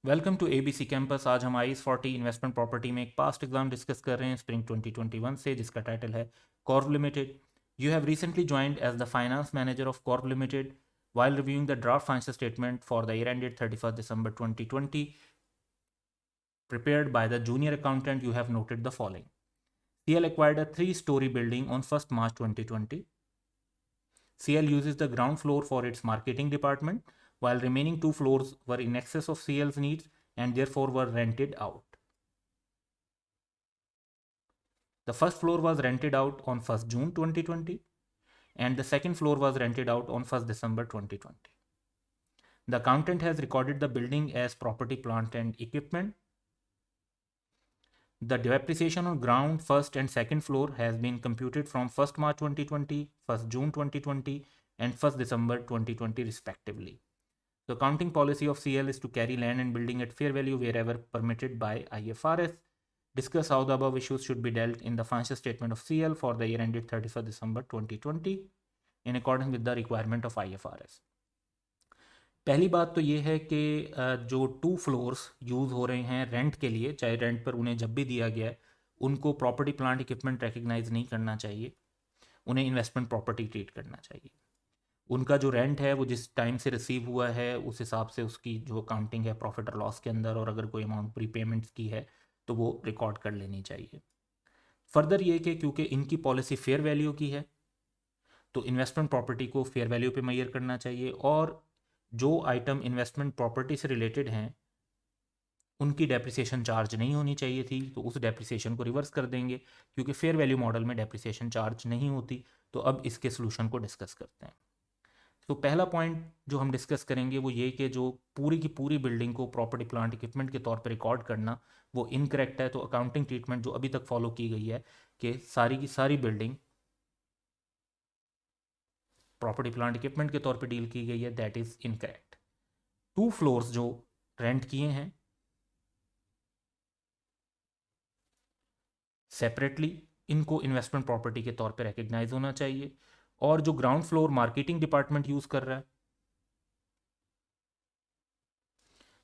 Welcome to ABC campus. आज हम IS40 investment property में एक पास्ट एग्जाम डिस्कस कर रहे हैं स्प्रिंग 2021 से, जिसका टाइटल है corp limited. You have recently joined as the finance manager of corp limited while reviewing the draft financial statement for the year ended 31st December 2020 prepared by the junior accountant. You have noted the following: CL acquired a 3-story building on 1st March 2020. CL uses the ground floor for its marketing department, while remaining 2 floors were in excess of CL's needs and therefore were rented out. The first floor was rented out on 1st June 2020 and the second floor was rented out on 1st December 2020. The accountant has recorded the building as property, plant and equipment. The depreciation on ground, first and second floor has been computed from 1st March 2020, 1st June 2020 and 1st December 2020 respectively. The accounting policy of CL is to carry land and building at fair value wherever permitted by IFRS. Discuss how the above issues should be dealt in the financial statement of CL for the year ended 31st December 2020 in accordance with the requirement of IFRS. पहली बात तो ये है कि जो 2 floors use हो रहे हैं रेंट के लिए, चाहे रेंट पर उन्हें जब भी दिया गया है, उनको प्रॉपर्टी प्लांट इक्विपमेंट रिकग्नाइज नहीं करना चाहिए, उन्हें इन्वेस्टमेंट प्रॉपर्टी ट्रीट करना चाहिए। उनका जो रेंट है वो जिस टाइम से रिसीव हुआ है उस हिसाब से उसकी जो अकाउंटिंग है प्रॉफिट और लॉस के अंदर, और अगर कोई अमाउंट प्रीपेमेंट्स की है तो वो रिकॉर्ड कर लेनी चाहिए। फर्दर ये कि क्योंकि इनकी पॉलिसी फेयर वैल्यू की है तो इन्वेस्टमेंट प्रॉपर्टी को फेयर वैल्यू पे मेजर करना चाहिए, और जो आइटम इन्वेस्टमेंट प्रॉपर्टी से रिलेटेड हैं उनकी डेप्रिसिएशन चार्ज नहीं होनी चाहिए थी, तो उस डेप्रिसिएशन को रिवर्स कर देंगे क्योंकि फेयर वैल्यू मॉडल में डेप्रिसिएशन चार्ज नहीं होती। तो अब इसके सोल्यूशन को डिस्कस करते हैं। तो पहला पॉइंट जो हम डिस्कस करेंगे वो ये कि जो पूरी की पूरी बिल्डिंग को प्रॉपर्टी प्लांट इक्विपमेंट के तौर पर रिकॉर्ड करना वो इनकरेक्ट है। तो अकाउंटिंग ट्रीटमेंट जो अभी तक फॉलो की गई है कि सारी की सारी बिल्डिंग प्रॉपर्टी प्लांट इक्विपमेंट के तौर पे डील की गई है, दैट इज इनकरेक्ट। 2 फ्लोर्स जो रेंट किए हैं सेपरेटली, इनको इन्वेस्टमेंट प्रॉपर्टी के तौर पे रिकग्नाइज होना चाहिए, और जो ground floor marketing department use कर रहा है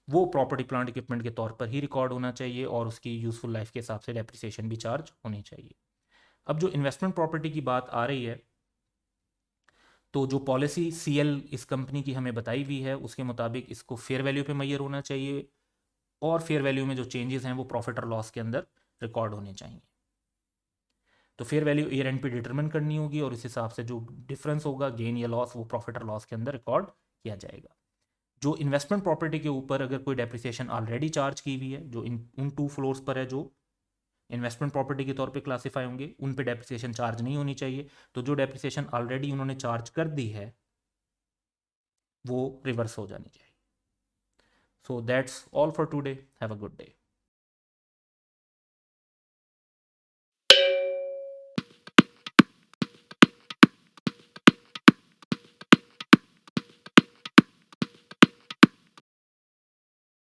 वो प्रॉपर्टी प्लांट इक्विपमेंट के तौर पर ही रिकॉर्ड होना चाहिए, और उसकी यूजफुल लाइफ के हिसाब से डेप्रिसिएशन भी चार्ज होनी चाहिए। अब जो इन्वेस्टमेंट प्रॉपर्टी की बात आ रही है, तो जो पॉलिसी CL इस कंपनी की हमें बताई हुई है उसके मुताबिक इसको फेयर वैल्यू पे मेजर होना चाहिए, और फेयर वैल्यू में जो चेंजेस हैं वो प्रॉफिट और लॉस के अंदर रिकॉर्ड होने चाहिए। तो फेयर वैल्यू ईयर एंड पे डिटरमिन करनी होगी, और इस हिसाब से जो डिफरेंस होगा गेन या लॉस वो प्रॉफिट और लॉस के अंदर रिकॉर्ड किया जाएगा। जो इन्वेस्टमेंट प्रॉपर्टी के ऊपर अगर कोई डेप्रिसिएशन ऑलरेडी चार्ज की हुई है, जो उन 2 फ्लोर्स पर है जो इन्वेस्टमेंट प्रॉपर्टी के तौर पे क्लासीफाई होंगे, उन पे डेप्रिसिएशन चार्ज नहीं होनी चाहिए। तो जो डेप्रिसिएशन ऑलरेडी उन्होंने चार्ज कर दी है वो रिवर्स हो जानी चाहिए। So that's all for today, have a good day.